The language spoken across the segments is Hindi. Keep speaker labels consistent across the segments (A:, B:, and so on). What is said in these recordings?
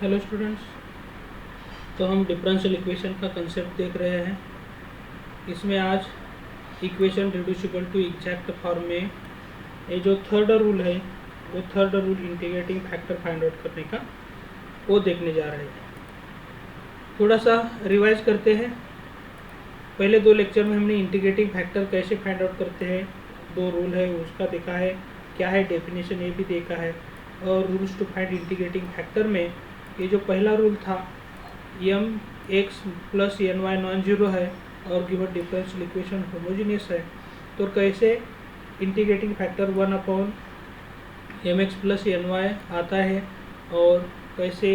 A: Hello students. तो हम डिफरेंशियल इक्वेशन का कंसेप्ट देख रहे हैं। इसमें आज equation reducible to exact form में ये जो थर्ड रूल है वो third rule integrating factor find out करने का वो देखने जा रहे हैं। थोड़ा सा रिवाइज करते हैं। पहले दो लेक्चर में हमने इंटीग्रेटिंग फैक्टर कैसे फाइंड आउट करते हैं, दो रूल है उसका देखा है, क्या है डेफिनेशन ये भी देखा है। और rules to find integrating factor में ये जो पहला रूल था M x plus N y non zero है और गिवन डिफरेंशियल इक्वेशन होमोजीनियस है, तो कैसे integrating factor 1 M x plus N y आता है और कैसे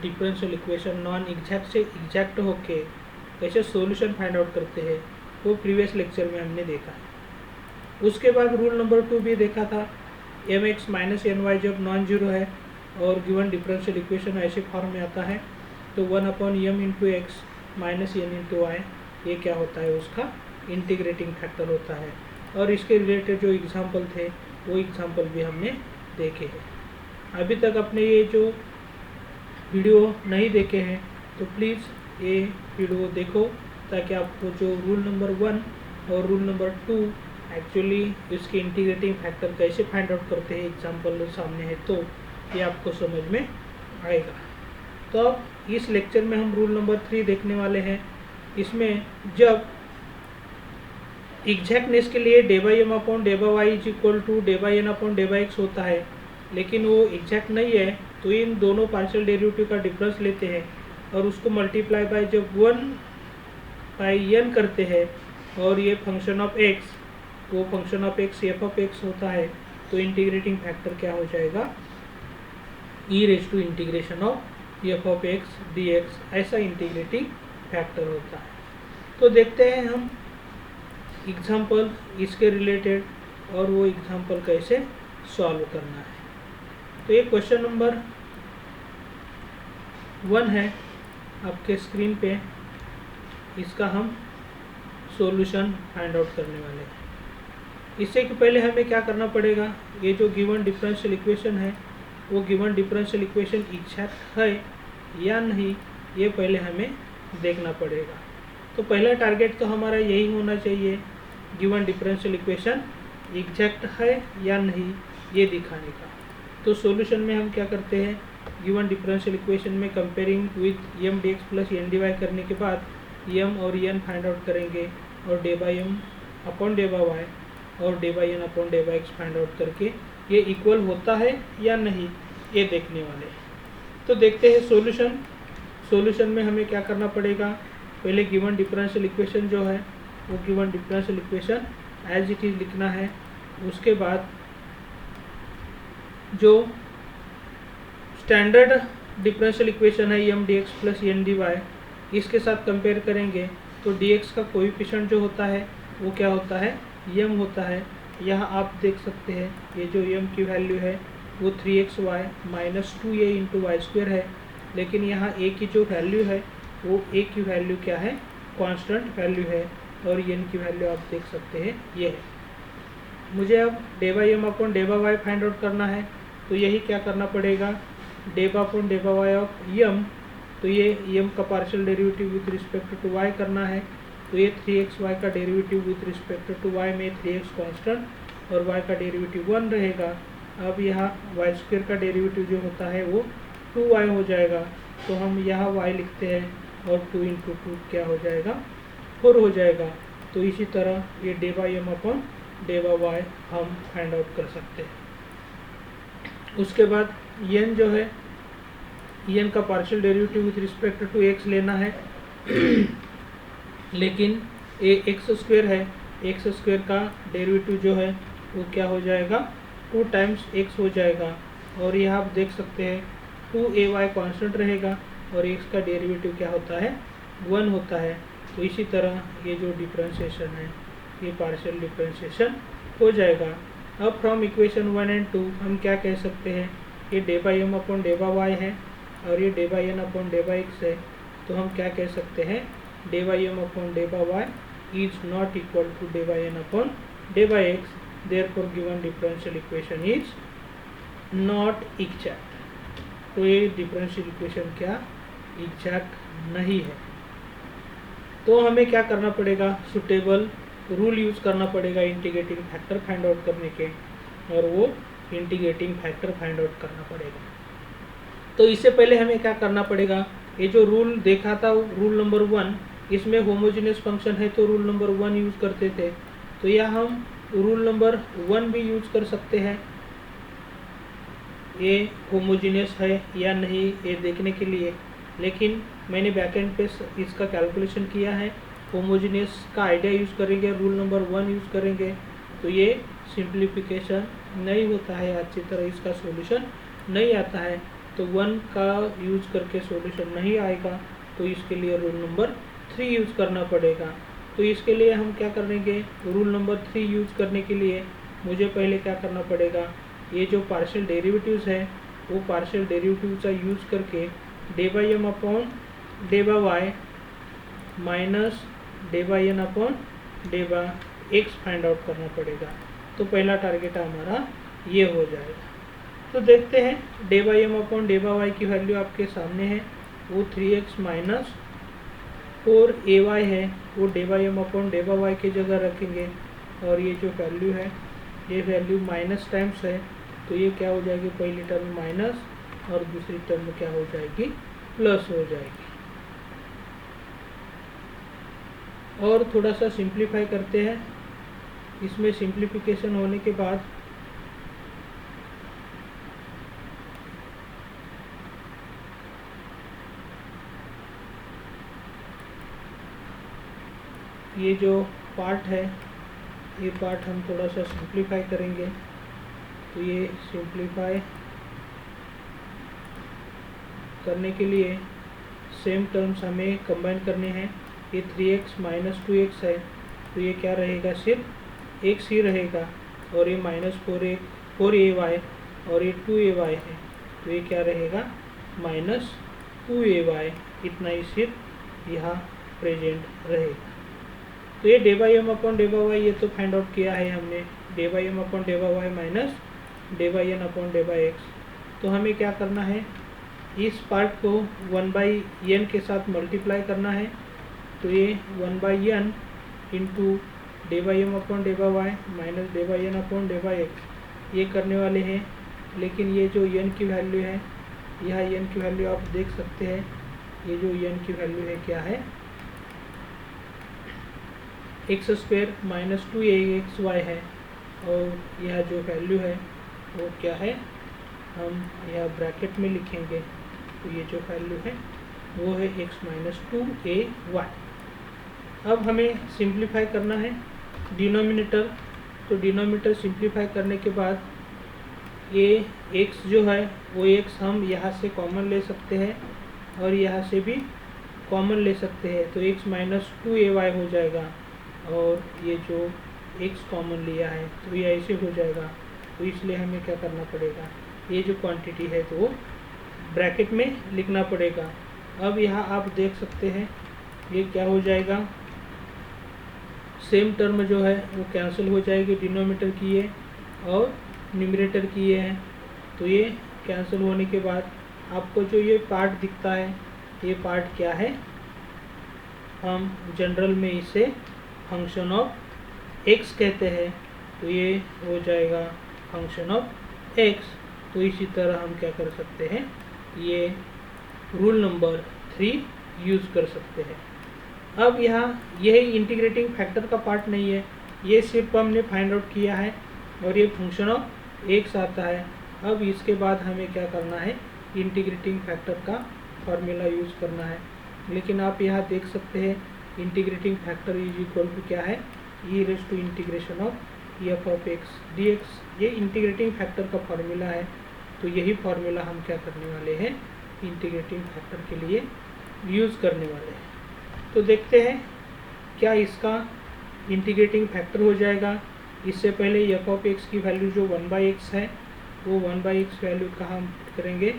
A: डिफरेंशियल इक्वेशन नॉन एग्जैक्ट से एग्जैक्ट होके कैसे सॉल्यूशन फाइंड आउट करते हैं, वो प्रीवियस लेक्चर में हमने देखा है। उसके बाद रूल नंबर 2 भी देखा था, M x minus N y जब नॉन जीरो है और गिवन डिफरेंशियल इक्वेशन ऐसे फॉर्म में आता है तो 1/m into x minus N into y ये क्या होता है, उसका इंटीग्रेटिंग फैक्टर होता है। और इसके रिलेटेड जो एग्जाम्पल थे वो एग्जाम्पल भी हमने देखे हैं। अभी तक अपने ये जो वीडियो नहीं देखे हैं तो प्लीज़ ये वीडियो देखो ताकि आपको जो रूल नंबर 1 और रूल नंबर 2 एक्चुअली इसके इंटीग्रेटिंग फैक्टर कैसे फाइंड आउट करते हैं एग्जाम्पल सामने है तो ये आपको समझ में आएगा। तो अब इस लेक्चर में हम रूल नंबर 3 देखने वाले हैं। इसमें जब एग्जैक्टनेस के लिए del by M upon day by y is equal to del by N upon day by x होता है, लेकिन वो एग्जैक्ट नहीं है तो इन दोनों पार्शियल डेरिवेटिव का डिफरेंस लेते हैं और उसको मल्टीप्लाई बाय जब 1/n करते हैं और ये फंक्शन ऑफ एक्स वो function of x f of x होता है तो इंटीग्रेटिंग फैक्टर क्या हो जाएगा, e raise to integration of f of x d x, ऐसा इंटीग्रेटिंग फैक्टर होता है। तो देखते हैं हम एग्जाम्पल इसके रिलेटेड और वो एग्जाम्पल कैसे सॉल्व करना है। तो ये क्वेश्चन नंबर 1 है आपके स्क्रीन पे, इसका हम सॉल्यूशन फाइंड आउट करने वाले हैं। इससे कि पहले हमें क्या करना पड़ेगा, ये जो गिवन डिफरेंशियल इक्वेशन है वो गिवन डिफरेंशियल इक्वेशन एग्जैक्ट है या नहीं ये पहले हमें देखना पड़ेगा। तो पहला टारगेट तो हमारा यही होना चाहिए, गिवन डिफरेंशियल इक्वेशन एग्जैक्ट है या नहीं ये दिखाने का। तो सॉल्यूशन में हम क्या करते हैं, गिवन डिफरेंशियल इक्वेशन में comparing with M d x plus N d y करने के बाद एम और एन फाइंड आउट करेंगे और day by M upon day by y और day by N upon day by x find out करके ये इक्वल होता है या नहीं ये देखने वाले हैं। तो देखते हैं सॉल्यूशन। सॉल्यूशन में हमें क्या करना पड़ेगा, पहले गिवन डिफरेंशियल इक्वेशन जो है वो given differential equation as it is लिखना है। उसके बाद जो स्टैंडर्ड डिफरेंशियल इक्वेशन है M d x plus N d y इसके साथ कंपेयर करेंगे तो डी एक्स का कोएफिशिएंट जो होता है वो क्या होता है, एम होता है। यहाँ आप देख सकते हैं ये जो एम की वैल्यू है वो 3xy minus 2a into Y square है, लेकिन यहाँ a की जो वैल्यू है वो a की वैल्यू क्या है, कांस्टेंट वैल्यू है और n की वैल्यू आप देख सकते हैं ये है। मुझे अब del by M upon day by y find out करना है तो यही क्या करना पड़ेगा, del by upon day by y of M, तो ये एम का partial derivative with respect to y करना है तो ये 3xy का derivative with respect to y में 3x कांस्टेंट और y का डेरिवेटिव 1 रहेगा। अब यहाँ वाई स्क्वेयर का डेरिवेटिव जो होता है वो 2y हो जाएगा, तो हम यहाँ y लिखते हैं और 2 इंटू 2 क्या हो जाएगा, 4 हो जाएगा। तो इसी तरह ये del by M upon day by y हम फाइंड आउट कर सकते हैं। उसके बाद n जो है n का partial derivative with respect to x लेना है लेकिन ये एक्स स्क्वेयर है, एक्स स्क्वेयर का डेरिवेटिव जो है वो क्या हो जाएगा, 2 टाइम्स एक्स हो जाएगा और यहाँ आप देख सकते हैं 2ay कांस्टेंट रहेगा और x का डेरिवेटिव क्या होता है, 1 होता है। तो इसी तरह ये जो डिफरेंशिएशन है ये पार्शियल डिफरेंशिएशन हो जाएगा। अब फ्रॉम इक्वेशन 1 एंड 2 हम क्या कह सकते हैं, ये del by M upon day by y है और ये del by N upon day by x है, तो हम क्या कह सकते हैं, day by M upon day by y is not equal to del by N upon day by x, therefore given differential equation is not exact. तो ये डिफरेंशियल इक्वेशन क्या एग्जैक्ट नहीं है। तो हमें क्या करना पड़ेगा, सुटेबल रूल यूज़ करना पड़ेगा इंटीग्रेटिंग फैक्टर फाइंड आउट करने के, और वो इंटीग्रेटिंग फैक्टर फाइंड आउट करना पड़ेगा। तो इससे पहले हमें क्या करना पड़ेगा, ये जो रूल देखा था रूल नंबर 1, इसमें होमोजेनियस फंक्शन है तो रूल नंबर 1 यूज़ करते थे, तो यह हम रूल नंबर 1 भी यूज़ कर सकते हैं ये होमोजेनियस है या नहीं ये देखने के लिए। लेकिन मैंने बैकएंड पे इसका कैलकुलेशन किया है, होमोजेनियस का आइडिया यूज़ करेंगे, रूल नंबर 1 यूज़ करेंगे, तो ये सिंप्लीफिकेशन नहीं होता है, अच्छी तरह इसका सॉल्यूशन नहीं आता है। तो 1 का यूज़ करके सॉल्यूशन नहीं आएगा, तो इसके लिए रूल नंबर 3 यूज़ करना पड़ेगा। तो इसके लिए हम क्या करेंगे, रूल नंबर 3 यूज़ करने के लिए मुझे पहले क्या करना पड़ेगा, ये जो पार्शियल डेरिवेटिव्स है वो पार्शियल डेरिवेटिव्स का यूज़ करके del by M upon day by y minus day by N upon day by x find out करना पड़ेगा। तो पहला टारगेट हमारा ये हो जाएगा। तो देखते हैं day by M upon day by y की वैल्यू आपके सामने है, वो 3x माइनस 4ay है, वो del by M upon day by y की जगह रखेंगे, और ये जो वैल्यू है ये वैल्यू माइनस टाइम्स है, तो ये क्या हो जाएगी, पहली टर्म माइनस और दूसरी टर्म क्या हो जाएगी, प्लस हो जाएगी। और थोड़ा सा सिंप्लीफाई करते हैं, इसमें सिंप्लीफिकेशन होने के बाद ये जो पार्ट है ये पार्ट हम थोड़ा सा सिंप्लीफाई करेंगे। तो ये सिंप्लीफाई करने के लिए सेम टर्म्स हमें कंबाइन करने हैं। ये 3x माइनस 2x है, तो ये क्या रहेगा, सिर्फ x ही रहेगा, और ये माइनस 4ay और ये 2ay है, तो ये क्या रहेगा, माइनस 2ay, इतना ही सिर्फ यहाँ प्रेजेंट रहेगा। तो ये del by M upon day by y ये तो फाइंड आउट किया है हमने, del by M upon day by y minus day by N upon day by x. तो हमें क्या करना है, इस पार्ट को 1 बाई एन के साथ मल्टीप्लाई करना है, तो ये 1 by N into del by M upon day by y minus day by N upon day by x ये करने वाले हैं। लेकिन ये जो एन की वैल्यू है, यह एन की वैल्यू आप देख सकते हैं, ये जो एन की वैल्यू है क्या है, एक्स स्क्वेयर माइनस 2axy है, और यह जो वैल्यू है वो क्या है, हम यह ब्रैकेट में लिखेंगे, तो ये जो वैल्यू है वो है x माइनस 2ay। अब हमें सिंप्लीफाई करना है डिनोमिनेटर, तो डिनोमिनेटर सिंप्लीफाई करने के बाद ये x जो है वो x हम यहाँ से कॉमन ले सकते हैं और यहाँ से भी कॉमन ले सकते हैं, तो x माइनस 2ay हो जाएगा, और ये जो x कॉमन लिया है तो ये ऐसे हो जाएगा। तो इसलिए हमें क्या करना पड़ेगा, ये जो क्वांटिटी है तो वो ब्रैकेट में लिखना पड़ेगा। अब यहाँ आप देख सकते हैं ये क्या हो जाएगा, सेम टर्म जो है वो कैंसिल हो जाएगी, डिनोमिनेटर की है और न्यूमरेटर की है, तो ये कैंसिल होने के बाद आपको जो ये पार्ट दिखता है ये पार्ट क्या है, हम जनरल में इसे फंक्शन ऑफ x कहते हैं, तो ये हो जाएगा फंक्शन ऑफ x। तो इसी तरह हम क्या कर सकते हैं, ये रूल नंबर 3 यूज़ कर सकते हैं। अब यहाँ यही इंटीग्रेटिंग फैक्टर का पार्ट नहीं है, ये सिर्फ हमने फाइंड आउट किया है और ये फंक्शन ऑफ x आता है। अब इसके बाद हमें क्या करना है, इंटीग्रेटिंग फैक्टर का फार्मूला यूज़ करना है। लेकिन आप यहाँ देख सकते हैं integrating factor is equal to क्या है, e raise to integration of f of x d x, ये इंटीग्रेटिंग फैक्टर का फार्मूला है। तो यही फार्मूला हम क्या करने वाले हैं, इंटीग्रेटिंग फैक्टर के लिए यूज़ करने वाले हैं। तो देखते हैं क्या इसका इंटीग्रेटिंग फैक्टर हो जाएगा। इससे पहले एफ ऑफ एक्स की वैल्यू जो 1/x है वो 1/x वैल्यू कहाँ पुट करेंगे,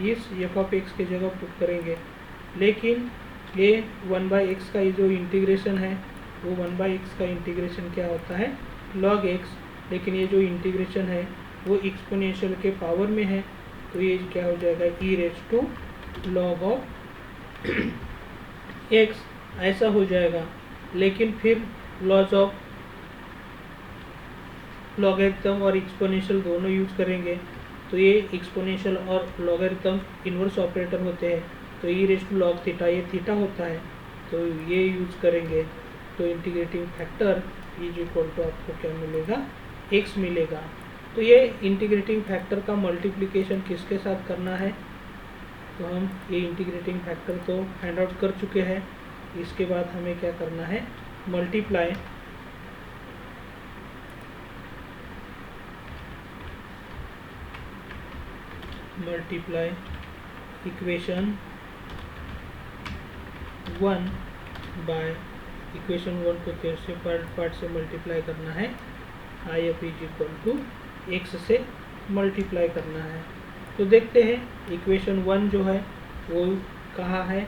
A: इस एफ ऑफ एक्स की जगह पुट करेंगे। लेकिन ये 1/x का ये जो इंटीग्रेशन है वो 1/x का इंटीग्रेशन क्या होता है, log x, लेकिन ये जो इंटीग्रेशन है वो एक्सपोनेंशियल के पावर में है, तो ये क्या हो जाएगा, e raise to log of x ऐसा हो जाएगा। लेकिन फिर लॉज ऑफ लॉगरिथम और एक्सपोनेंशियल दोनों यूज करेंगे, तो ये एक्सपोनेंशियल और लॉगरिथम इन्वर्स ऑपरेटर होते हैं, तो e raise to log theta ये थीटा होता है, तो ये यूज करेंगे। तो integrating factor is equal to आपको क्या मिलेगा, एक्स मिलेगा। तो ये इंटीग्रेटिंग फैक्टर का मल्टीप्लिकेशन किसके साथ करना है, तो हम ये इंटीग्रेटिंग फैक्टर तो फाइंड आउट कर चुके हैं। इसके बाद हमें क्या करना है, मल्टीप्लाई इक्वेशन 1 बाय इक्वेशन 1 को तीसरे पार्ट से मल्टीप्लाई करना है, I F is equal to x से मल्टीप्लाई करना है। तो देखते हैं इक्वेशन 1 जो है वो कहाँ है,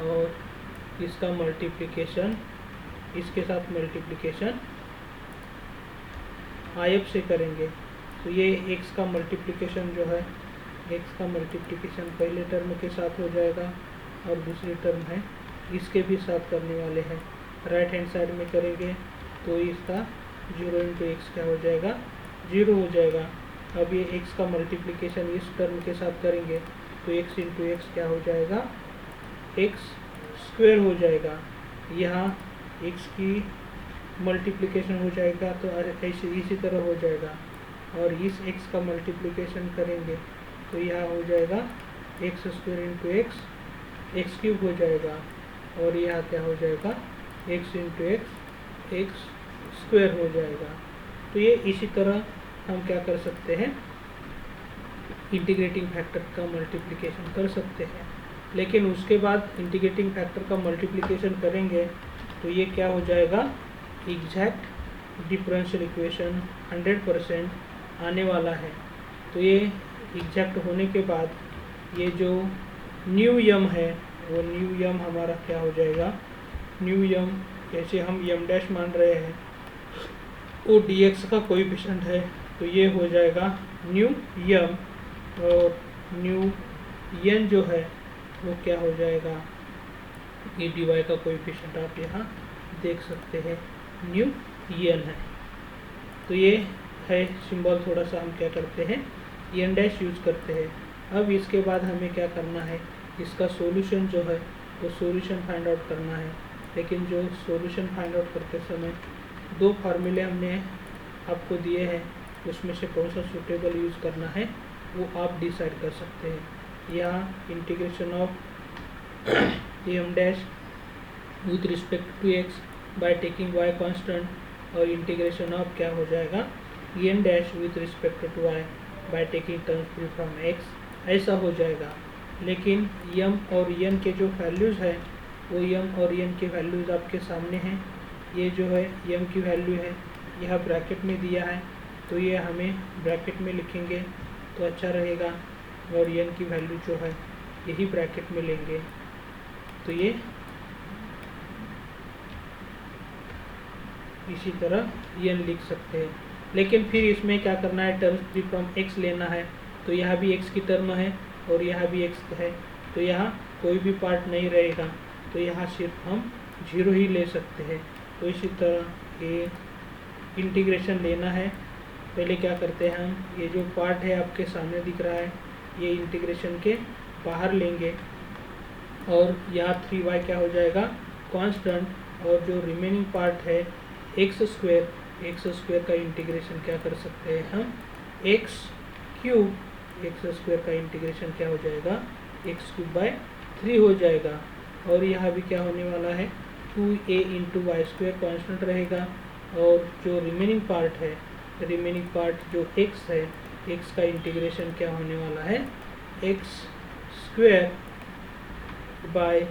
A: और इसका मल्टीप्लिकेशन इसके साथ मल्टीप्लिकेशन आई एफ से करेंगे। तो ये एक्स का मल्टीप्लिकेशन जो है, एक्स का मल्टीप्लिकेशन पहले टर्म के साथ हो जाएगा और दूसरी टर्म है इसके भी साथ करने वाले हैं। राइट हैंड साइड में करेंगे तो इसका 0 इंटू एक्स क्या हो जाएगा, 0 हो जाएगा। अब ये एक्स का मल्टीप्लिकेशन इस टर्म के साथ करेंगे तो एक्स इंटू एक्स क्या हो जाएगा, एक्स स्क्वायर हो जाएगा। यहाँ एक्स की मल्टीप्लिकेशन हो जाएगा तो ऐसे इसी तरह हो जाएगा, और इस एक्स का मल्टीप्लिकेशन करेंगे तो यह हो जाएगा x square into x, x cube हो जाएगा, और यह क्या हो जाएगा, x into x, x square हो जाएगा। तो ये इसी तरह हम क्या कर सकते हैं, इंटीग्रेटिंग फैक्टर का मल्टीप्लिकेशन कर सकते हैं। लेकिन उसके बाद इंटीग्रेटिंग फैक्टर का मल्टीप्लिकेशन करेंगे तो ये क्या हो जाएगा, एग्जैक्ट डिफरेंशियल इक्वेशन 100% आने वाला है। तो ये एग्जैक्ट होने के बाद ये जो न्यू यम है वो न्यू यम हमारा क्या हो जाएगा, न्यू यम जैसे हम यम डैश मान रहे हैं वो dx का कोएफिशिएंट है, तो ये हो जाएगा न्यू यम, और न्यू यन जो है वो क्या हो जाएगा, ये dy का कोएफिशिएंट आप यहाँ देख सकते हैं न्यू यन है। तो ये है सिंबल, थोड़ा सा हम क्या करते हैं एन डैश यूज करते हैं। अब इसके बाद हमें क्या करना है, इसका सॉल्यूशन जो है वो सॉल्यूशन फाइंड आउट करना है। लेकिन जो सॉल्यूशन फाइंड आउट करते समय दो फार्मूले हमने आपको दिए हैं, उसमें से कौन सा सूटेबल यूज़ करना है वो आप डिसाइड कर सकते हैं। यहाँ integration of M dash with respect to x by taking y constant, और इंटीग्रेशन ऑफ क्या हो जाएगा, N dash with respect to y by taking terms free from x, ऐसा हो जाएगा। लेकिन यम और यन के जो वैल्यूज़ है वो यम और यन के वैल्यूज़ आपके सामने हैं। ये जो है यम की वैल्यू है, यह ब्रैकेट में दिया है, तो ये हमें ब्रैकेट में लिखेंगे तो अच्छा रहेगा, और यन की वैल्यू जो है यही ब्रैकेट में लेंगे, तो ये इसी तरह यन लिख सकते हैं। लेकिन फिर इसमें क्या करना है, टर्म्स फ्री फ्रॉम एक्स लेना है, तो यहाँ भी एक्स की टर्म है और यहाँ भी एक्स है, तो यहाँ कोई भी पार्ट नहीं रहेगा, तो यहाँ सिर्फ हम 0 ही ले सकते हैं। तो इसी तरह ये इंटीग्रेशन लेना है। पहले क्या करते हैं हम, ये जो पार्ट है आपके सामने दिख रहा है ये इंटीग्रेशन के बाहर लेंगे, और यहाँ 3y क्या हो जाएगा कांस्टेंट, और जो रिमेनिंग पार्ट है एक्स स्क्वायर का इंटीग्रेशन क्या कर सकते हैं हम, एक्स क्यूब, एक्स स्क्वायर का इंटीग्रेशन क्या हो जाएगा, एक्स क्यूब बाय 3 हो जाएगा। और यहाँ भी क्या होने वाला है, 2a into y square constant रहेगा, और जो रिमेनिंग पार्ट है, रिमेनिंग पार्ट जो x है, x का इंटीग्रेशन क्या होने वाला है, एक्स स्क्वायर बाय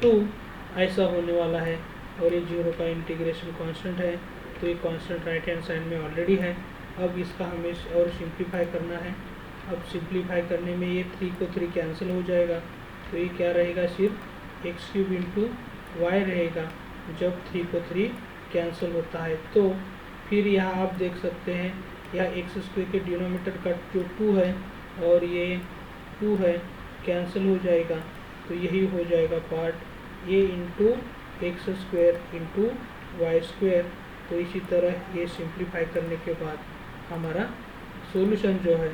A: 2 ऐसा होने वाला है। और ये 0 का इंटीग्रेशन कांस्टेंट है, तो ये कांस्टेंट राइट हैंड साइड में ऑलरेडी है। अब इसका हमें और सिंप्लीफाई करना है। अब सिंप्लीफाई करने में ये 3 को 3 कैंसिल हो जाएगा, तो ये क्या रहेगा, सिर्फ एक्स क्यूब इंटू वाई रहेगा जब 3 को 3 कैंसिल होता है। तो फिर यहाँ आप देख सकते हैं, यहाँ एक्स स्क्वायर के डिनोमिनेटर का जो 2 है और ये 2 है कैंसिल हो जाएगा, तो यही हो जाएगा पार्ट ये into x square into y square. तो इसी तरह ये सिंप्लीफाई करने के बाद हमारा सॉल्यूशन जो है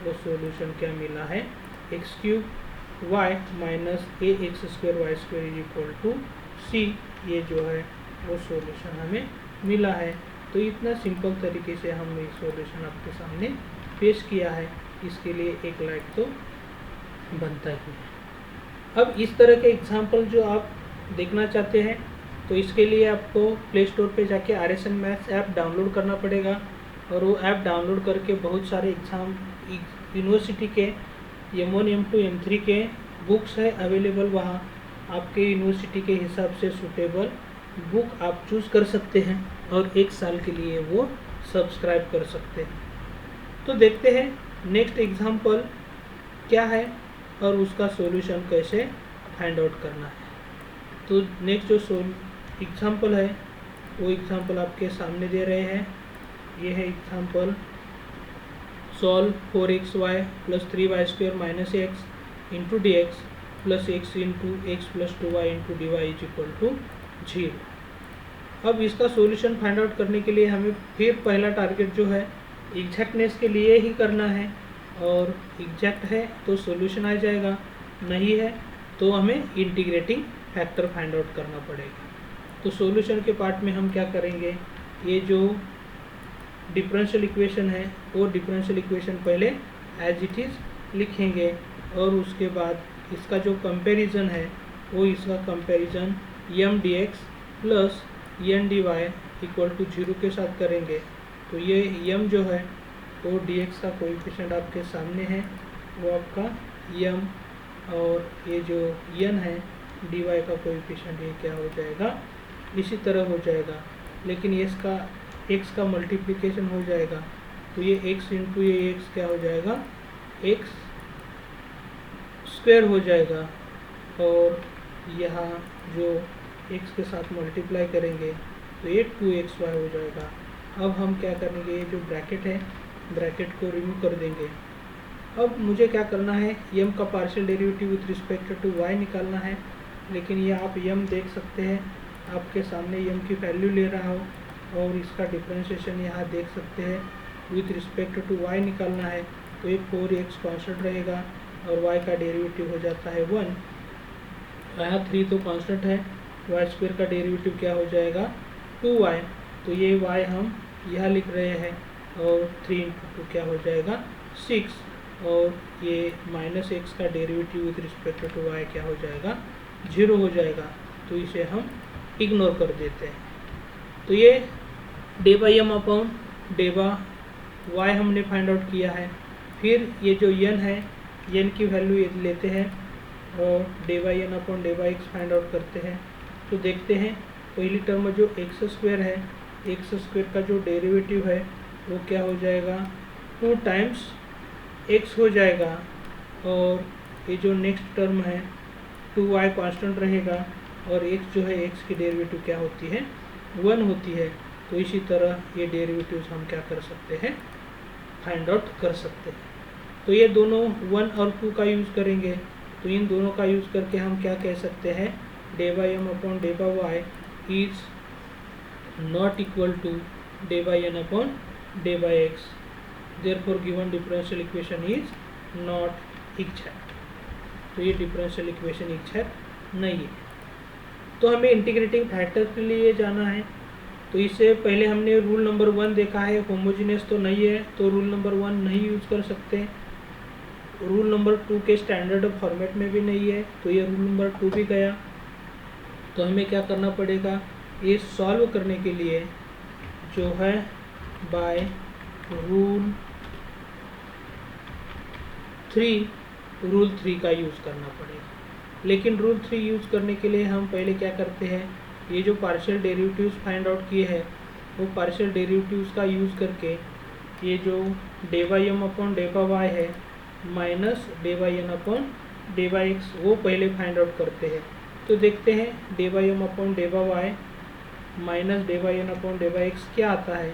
A: वो सॉल्यूशन क्या मिला है, x cube y minus a x square y square is equal to c, ये जो है वो सॉल्यूशन हमें मिला है। तो इतना सिंपल तरीके से हमने सॉल्यूशन आपके सामने पेश किया है, इसके लिए एक लाइक तो बनता ही है। अब इस तरह के एग्जाम्पल जो आप देखना चाहते हैं तो इसके लिए आपको प्ले स्टोर पे जाके RSN मैथ्स ऐप डाउनलोड करना पड़ेगा, और वो ऐप डाउनलोड करके बहुत सारे एग्ज़ाम यूनिवर्सिटी के M1 M2 M3 के बुक्स है अवेलेबल, वहाँ आपके यूनिवर्सिटी के हिसाब से सूटेबल बुक आप चूज़ कर सकते हैं और 1 साल के लिए वो सब्सक्राइब कर सकते हैं। तो देखते हैं नेक्स्ट एग्जाम्पल क्या है और उसका सॉल्यूशन कैसे फाइंड आउट करना है। तो नेक्स्ट जो एग्जाम्पल है वो एग्जाम्पल आपके सामने दे रहे हैं। ये है example, solve 4xy plus 3y square minus x into d x plus x into x plus 2y into d y is equal to 0। अब इसका सॉल्यूशन फाइंड आउट करने के लिए हमें फिर पहला टारगेट जो है एग्जैक्टनेस के लिए ही करना है, और एग्जैक्ट है तो सॉल्यूशन आ जाएगा, नहीं है तो हमें इंटीग्रेटिंग फैक्टर फाइंड आउट करना पड़ेगा। तो सॉल्यूशन के पार्ट में हम क्या करेंगे, ये जो डिफरेंशियल इक्वेशन है वो डिफरेंशियल इक्वेशन पहले एज इट इज़ लिखेंगे, और उसके बाद इसका जो कंपैरिजन है वो इसका comparison m dx plus n dy equal to 0 के साथ करेंगे। तो ये m जो है वो dx का कोएफिशिएंट आपके सामने है, वो आपका m, और ये जो n है dy का कोएफिशिएंट ये क्या हो जाएगा, इसी तरह हो जाएगा, लेकिन ये इसका x का मल्टीप्लिकेशन हो जाएगा, तो ये x इंटू ये x क्या हो जाएगा, x स्क्वायर हो जाएगा, और यहाँ जो x के साथ मल्टीप्लाई करेंगे तो ये 2xy हो जाएगा। अब हम क्या करेंगे, ये जो ब्रैकेट है ब्रैकेट को रिमूव कर देंगे। अब मुझे क्या करना है, m का partial derivative with respect to y निकालना है, लेकिन ये आप m देख सकते हैं आपके सामने m की वैल्यू ले रहा हो, और इसका डिफरेंशिएशन यहाँ देख सकते हैं विथ रिस्पेक्ट टू y निकालना है, तो ये 4x कांस्टेंट रहेगा और y का डेरिवेटिव हो जाता है 1, यहाँ 3 तो कांस्टेंट है, y स्क्वायर का डेरिवेटिव क्या हो जाएगा 2y, तो ये y हम यहाँ लिख रहे हैं, और 3 इंटू 2 क्या हो जाएगा 6, और ये माइनस एक्स का derivative with respect to y क्या हो जाएगा 0 हो जाएगा, तो इसे हम इग्नोर कर देते हैं। तो ये del by M upon day by y हमने फाइंड आउट किया है। फिर ये जो n है n की वैल्यू लेते हैं और day by N upon day by x find out करते हैं। तो देखते हैं पहली टर्म में जो एक्स स्क्वायर है, एक्स स्क्वायर का जो डेरिवेटिव है वो क्या हो जाएगा 2 टाइम्स एक्स हो जाएगा, और ये जो नेक्स्ट टर्म है 2y कांस्टेंट रहेगा, और x जो है x की डेरिवेटिव क्या होती है 1 होती है। तो इसी तरह ये डेरिवेटिव्स हम क्या कर सकते हैं फाइंड आउट कर सकते हैं। तो ये दोनों 1 और 2 का यूज़ करेंगे, तो इन दोनों का यूज़ करके हम क्या कह सकते हैं day by M upon day by y is not equal to del by N upon day by x, therefore given differential equation is not exact. तो ये डिफरेंशियल इक्वेशन एग्जैक्ट नहीं है। तो हमें इंटीग्रेटिंग फैक्टर के लिए जाना है, तो इससे पहले हमने रूल नंबर 1 देखा है, होमोजीनियस तो नहीं है तो रूल नंबर 1 नहीं यूज़ कर सकते। रूल नंबर 2 के स्टैंडर्ड फॉर्मेट में भी नहीं है, तो ये रूल नंबर 2 भी गया। तो हमें क्या करना पड़ेगा, ये सॉल्व करने के लिए जो है बाय रूल 3 का यूज़ करना पड़ेगा। लेकिन रूल 3 यूज़ करने के लिए हम पहले क्या करते हैं, ये जो पार्शियल डेरिवेटिव्स फाइंड आउट किए हैं वो पार्शियल डेरिवेटिव्स का यूज़ करके ये जो d by M upon day by y है minus day by N upon day by x वो पहले फाइंड आउट करते हैं। तो देखते हैं day by M upon day by y minus day by N upon day by x क्या आता है।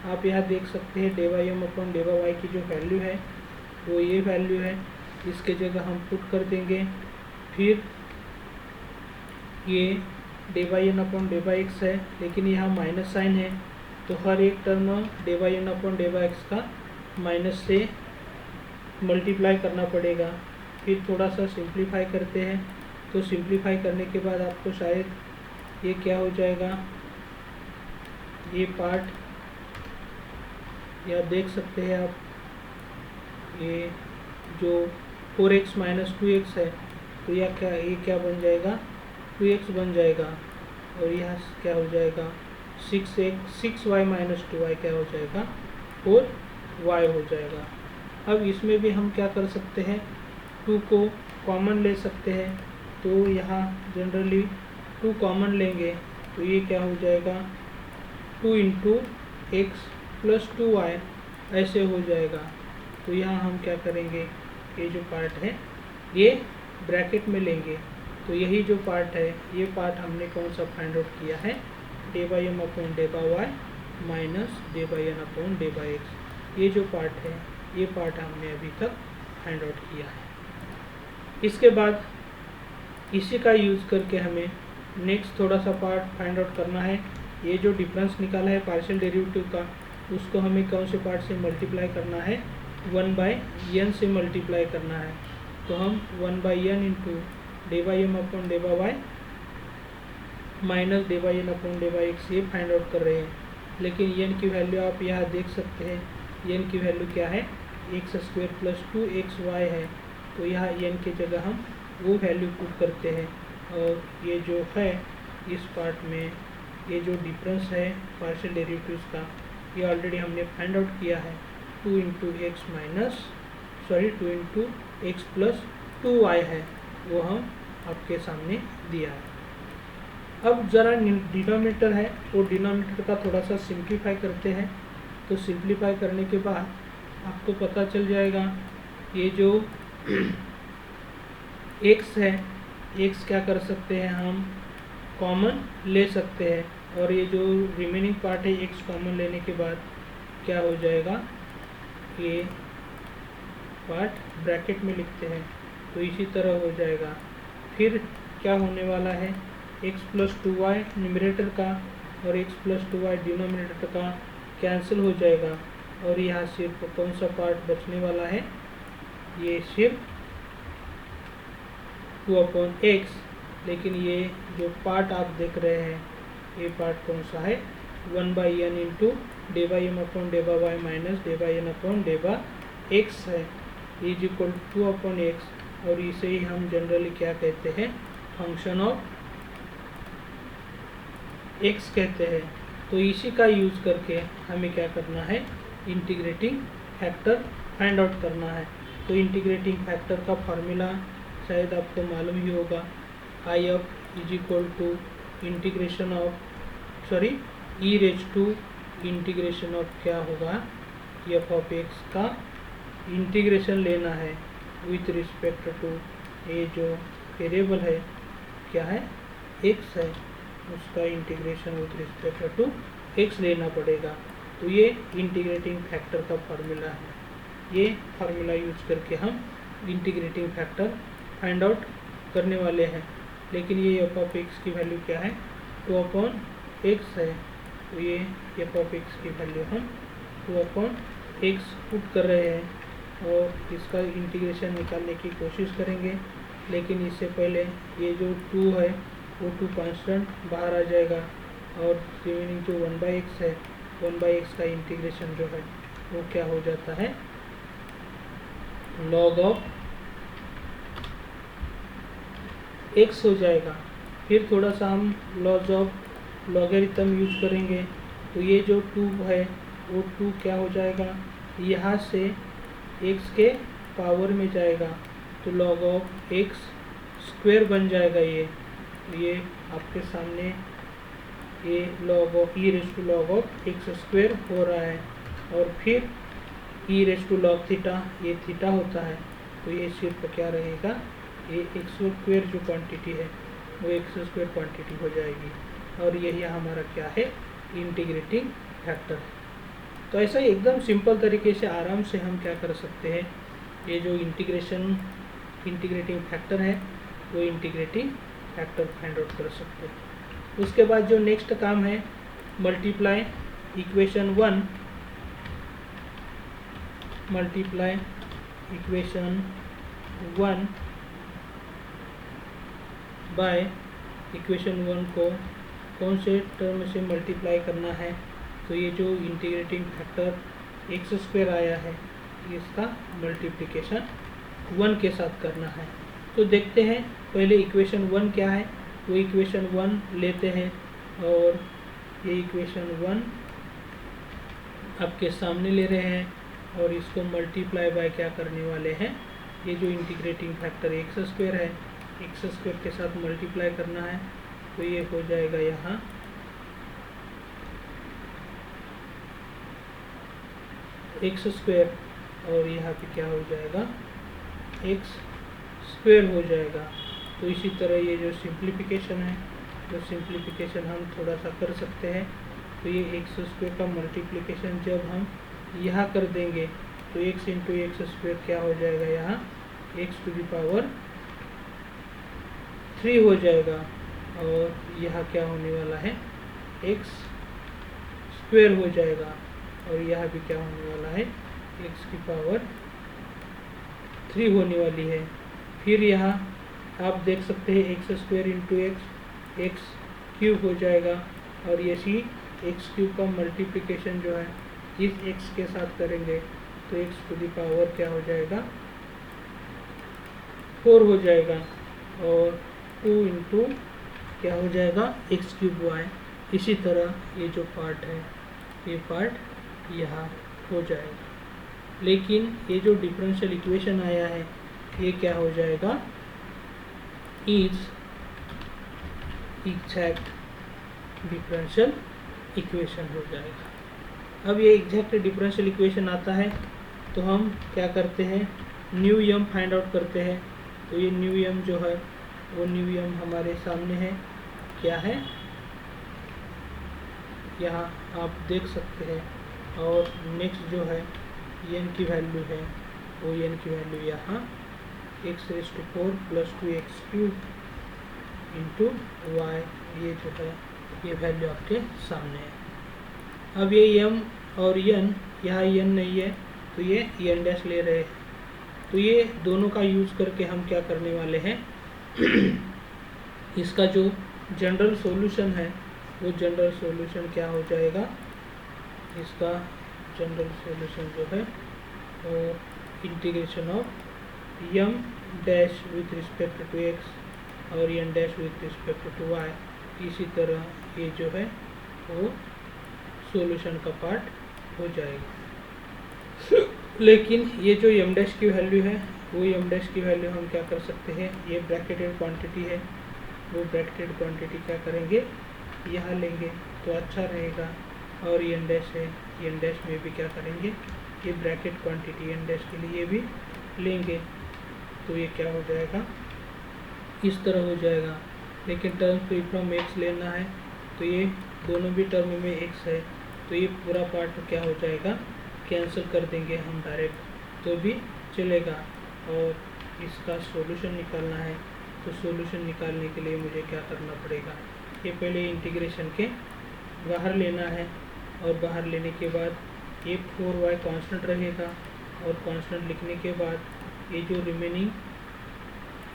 A: आप यहाँ देख सकते हैं day by M upon day by y की जो वैल्यू है वो ये वैल्यू है, इसके जगह हम पुट कर देंगे। फिर ये d by N upon d by x है, लेकिन यहाँ माइनस साइन है, तो हर एक term d by N upon d by x का माइनस से मल्टीप्लाई करना पड़ेगा। फिर थोड़ा सा सिंप्लीफाई करते हैं, तो सिंप्लीफाई करने के बाद आपको शायद ये क्या हो जाएगा, ये पार्ट या देख सकते हैं आप, ये जो 4x माइनस 2x है, तो यह क्या, ये क्या बन जाएगा, 2x बन जाएगा। और यह क्या हो जाएगा, 6y माइनस 2y क्या हो जाएगा, 4y हो जाएगा। अब इसमें भी हम क्या कर सकते हैं, 2 को कॉमन ले सकते हैं, तो यहाँ जनरली 2 कॉमन लेंगे, तो ये क्या हो जाएगा, 2 इंटू एक्स प्लस 2y ऐसे हो जाएगा। तो यहाँ हम क्या करेंगे, ये जो पार्ट है ये ब्रैकेट में लेंगे, तो यही जो पार्ट है, ये पार्ट हमने कौन सा फाइंड आउट किया है, del by M upon day by y minus day by N upon day by x. ये जो पार्ट है, ये पार्ट हमने अभी तक फाइंड आउट किया है। इसके बाद इसी का यूज़ करके हमें नेक्स्ट थोड़ा सा पार्ट फाइंड आउट करना है। ये जो डिफरेंस निकाला है पार्शियल डेरिवेटिव का, उसको हमें कौन से पार्ट से मल्टीप्लाई करना है, 1/n से मल्टीप्लाई करना है। तो हम 1/n into del by M upon day by y minus day by N upon day by x ये फाइंड आउट कर रहे हैं। लेकिन n की वैल्यू आप यहाँ देख सकते हैं, n की वैल्यू क्या है, एक्स स्क्वायर प्लस 2xy है, तो यहाँ n की जगह हम वो वैल्यू पुट करते हैं। और ये जो है इस पार्ट में, ये जो डिफरेंस है पार्शियल डेरिवेटिव्स का, ये ऑलरेडी हमने फाइंड आउट किया है, 2 इंटू एक्स प्लस 2y है, वो हम आपके सामने दिया है। अब ज़रा डिनोमिनेटर है, वो डिनोमिनेटर का थोड़ा सा सिंप्लीफाई करते हैं। तो सिंप्लीफाई करने के बाद आपको पता चल जाएगा, ये जो x है, x क्या कर सकते हैं, हम कॉमन ले सकते हैं, और ये जो रिमेनिंग पार्ट है x कॉमन लेने के बाद क्या हो जाएगा, ये पार्ट ब्रैकेट में लिखते हैं, तो इसी तरह हो जाएगा। फिर क्या होने वाला है, x प्लस 2y न्यूमरेटर का और x प्लस 2y डिनोमिनेटर का कैंसिल हो जाएगा, और यहाँ सिर्फ कौन सा पार्ट बचने वाला है, ये सिर्फ 2/x। लेकिन ये जो पार्ट आप देख रहे हैं, ये पार्ट कौन सा है, 1/n into del by M upon day by y minus day by N upon day by x है, इज इक्वल 2/x। और इसे ही हम जनरली क्या कहते हैं, फंक्शन ऑफ x कहते हैं। तो इसी का यूज़ करके हमें क्या करना है, इंटीग्रेटिंग फैक्टर फाइंड आउट करना है। तो इंटीग्रेटिंग फैक्टर का फार्मूला शायद आपको मालूम ही होगा, I of is equal to integration of e raise to integration of क्या होगा, एफ ऑफ एक्स का इंटीग्रेशन लेना है विथ रिस्पेक्ट टू ये जो वेरिएबल है, क्या है, एक्स है, उसका integration with respect to x लेना पड़ेगा। तो ये इंटीग्रेटिंग फैक्टर का फार्मूला है। ये फार्मूला यूज करके हम इंटीग्रेटिंग फैक्टर फाइंड आउट करने वाले हैं। लेकिन ये एफ ऑफ एक्स की वैल्यू क्या है, 2/x है, तो ये एफ ऑफ एक्स की वैल्यू हम 2/x पुट कर रहे हैं और इसका इंटीग्रेशन निकालने की कोशिश करेंगे। लेकिन इससे पहले ये जो 2 है वो 2 कांस्टेंट बाहर आ जाएगा, और रिमेनिंग जो 1/x है, 1/x का इंटीग्रेशन जो है वो क्या हो जाता है, log ऑफ x हो जाएगा। फिर थोड़ा सा हम लॉज ऑफ लॉगरिथम यूज करेंगे, तो ये जो 2 है वो 2 क्या हो जाएगा, यहाँ से x के पावर में जाएगा, तो log ऑफ x स्क्वायर बन जाएगा। ये आपके सामने ये log of e raise to log of x square हो रहा है, और फिर e raise to log theta, ये थीटा होता है, तो ये सिर्फ क्या रहेगा, ये एक्स स्क्वायर जो क्वांटिटी है वो एक्स स्क्वायर क्वांटिटी हो जाएगी, और यही हमारा क्या है, इंटीग्रेटिंग फैक्टर। तो ऐसा ही एकदम सिंपल तरीके से आराम से हम क्या कर सकते हैं, ये जो इंटीग्रेटिंग फैक्टर है वो इंटीग्रेटिंग फैक्टर फाइंड आउट कर सकते हैं। उसके बाद जो नेक्स्ट काम है, मल्टीप्लाई इक्वेशन 1 बाय इक्वेशन 1 को कौन से टर्म से मल्टीप्लाई करना है, तो ये जो इंटीग्रेटिंग फैक्टर एक्स स्क्वायर आया है इसका मल्टीप्लिकेशन 1 के साथ करना है। तो देखते हैं पहले इक्वेशन 1 क्या है, वो इक्वेशन 1 लेते हैं और ये इक्वेशन 1 आपके सामने ले रहे हैं और इसको मल्टीप्लाई बाय क्या करने वाले हैं, ये जो इंटीग्रेटिंग फैक्टर एक्स स्क्वायर है एक्स स्क्वायर के साथ मल्टीप्लाई करना है। तो ये हो जाएगा यहाँ एक्स स्क्वायर और यहाँ पे क्या हो जाएगा एक्स स्क्वायर हो जाएगा। तो इसी तरह ये जो सिंप्लीफिकेशन है, तो सिंप्लीफिकेशन हम थोड़ा सा कर सकते हैं। तो ये एक्स स्क्वायर का मल्टीप्लिकेशन जब हम यहाँ कर देंगे तो एक्स इंटू एक्स स्क्वायर क्या हो जाएगा, यहाँ एक्स टू द पावर 3 हो जाएगा और यहाँ क्या होने वाला है एक्स स्क्वायर हो जाएगा और यहाँ भी क्या होने वाला है एक्स की पावर 3 होने वाली है। फिर यहाँ आप देख सकते हैं x square into x cube हो जाएगा और इसी एक्स क्यूब का मल्टीप्लिकेशन जो है इस एक्स के साथ करेंगे तो एक्स टू द पावर क्या हो जाएगा 4 हो जाएगा और 2 इंटू क्या हो जाएगा एक्स क्यूब वाई। इसी तरह ये जो पार्ट है ये पार्ट यहाँ हो जाएगा। लेकिन ये जो डिफरेंशियल इक्वेशन आया है ये क्या हो जाएगा इज एग्जैक्ट डिफरेंशियल इक्वेशन हो जाएगा। अब ये एग्जैक्ट डिफरेंशियल इक्वेशन आता है तो हम क्या करते हैं न्यू यम फाइंड आउट करते हैं। तो ये न्यू यम जो है वो न्यू यम हमारे सामने है, क्या है यहाँ आप देख सकते हैं। और नेक्स्ट जो है एन की वैल्यू है वो एन की वैल्यू यहाँ x⁴ + 2x³ इंटू वाई, ये जो है ये वैल्यू आपके सामने है। अब ये m और n, यहाँ n नहीं है तो ये n डैश ले रहे हैं। तो ये दोनों का यूज़ करके हम क्या करने वाले हैं इसका जो जनरल सॉल्यूशन है वो जनरल सॉल्यूशन क्या हो जाएगा, इसका जनरल सॉल्यूशन जो है और integration of m dash with respect to x और n dash with respect to y। इसी तरह ये जो है वो सॉल्यूशन का पार्ट हो जाएगा। लेकिन ये जो m डैश की वैल्यू है वो m डैश की वैल्यू हम क्या कर सकते हैं, ये ब्रैकेटेड क्वांटिटी है, वो ब्रैकेटेड क्वांटिटी क्या करेंगे यहाँ लेंगे तो अच्छा रहेगा। और n डैश है n डैश में भी क्या करेंगे ये ब्रैकेट क्वांटिटी n डैश के लिए भी लेंगे तो ये क्या हो जाएगा इस तरह हो जाएगा। लेकिन टर्म फ्री फ्रॉम x लेना है तो ये दोनों भी टर्म में x है तो ये पूरा पार्ट क्या हो जाएगा कैंसिल कर देंगे हम डायरेक्ट तो भी चलेगा। और इसका सॉल्यूशन निकालना है तो सॉल्यूशन निकालने के लिए मुझे क्या करना पड़ेगा, ये पहले इंटीग्रेशन के बाहर लेना है और बाहर लेने के बाद ये 4y कांस्टेंट रहेगा और कांस्टेंट लिखने के बाद ये जो रिमेनिंग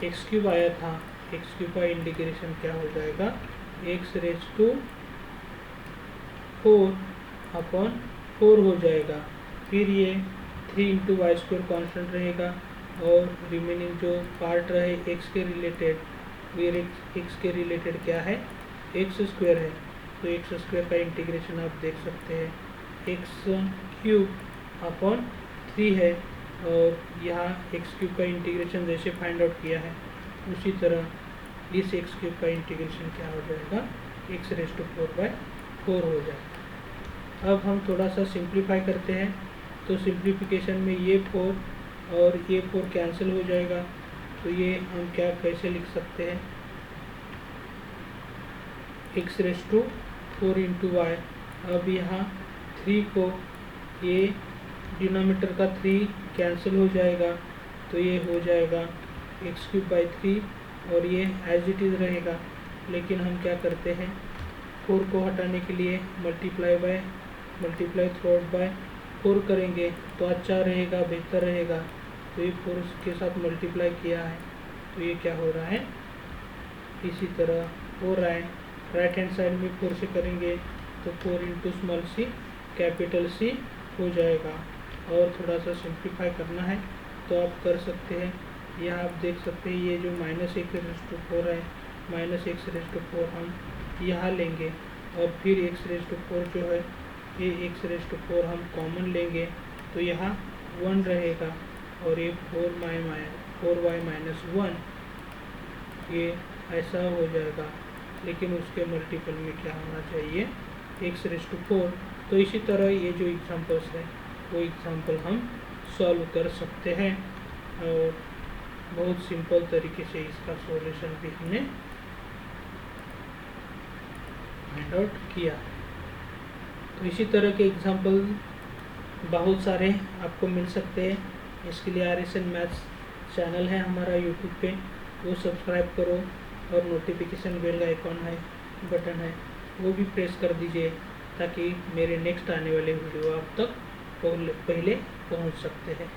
A: x³ आया था x³ का इंटीग्रेशन क्या हो जाएगा x⁴/4 हो जाएगा। फिर ये 3 इंटू y² कांस्टेंट रहेगा और रिमेनिंग जो पार्ट रहे x के रिलेटेड फिर x के रिलेटेड क्या है x² है तो x² का इंटीग्रेशन आप देख सकते हैं x³/3 है और यहाँ x³ का इंटीग्रेशन जैसे फाइंड आउट किया है उसी तरह इस x³ का इंटीग्रेशन क्या हो जाएगा x⁴/4 हो जाएगा। अब हम थोड़ा सा सिंप्लीफाई करते हैं तो सिंप्लीफिकेशन में ये 4 और ये 4 कैंसिल हो जाएगा तो ये हम क्या कैसे लिख सकते हैं x⁴ इंटू वाई। अब यहाँ 3 को ये डिनोमिनेटर का 3 कैंसिल हो जाएगा तो ये हो जाएगा x³/3 और ये एज इट इज़ रहेगा। लेकिन हम क्या करते हैं, 4 को हटाने के लिए मल्टीप्लाई थ्रू आउट बाय 4 करेंगे तो अच्छा रहेगा, बेहतर रहेगा। तो ये 4 के साथ मल्टीप्लाई किया है तो ये क्या हो रहा है, इसी तरह हो रहा है। राइट हैंड साइड में 4 से करेंगे तो 4 into small C capital C हो जाएगा। और थोड़ा सा सिंप्लीफाई करना है तो आप कर सकते हैं। यह आप देख सकते हैं ये जो -x⁴ है, -x⁴ हम यहाँ लेंगे और फिर x⁴ जो है ये x⁴ हम कॉमन लेंगे तो यहाँ 1 रहेगा और ये 4y-1 ये ऐसा हो जाएगा। लेकिन उसके मल्टीपल में क्या होना चाहिए, x⁴। तो इसी तरह ये जो एग्जांपल्स है वो एग्जांपल हम सॉल्व कर सकते हैं और बहुत सिंपल तरीके से इसका सॉल्यूशन भी हमने फाइंड आउट किया। तो इसी तरह के एग्जांपल बहुत सारे आपको मिल सकते हैं। इसके लिए RSN मैथ्स चैनल है हमारा यूट्यूब पे, वो सब्सक्राइब करो और नोटिफिकेशन बेल का आइकॉन बटन है वो भी प्रेस कर दीजिए ताकि मेरे नेक्स्ट आने वाले वीडियो आप तक पहले पहुंच सकते हैं।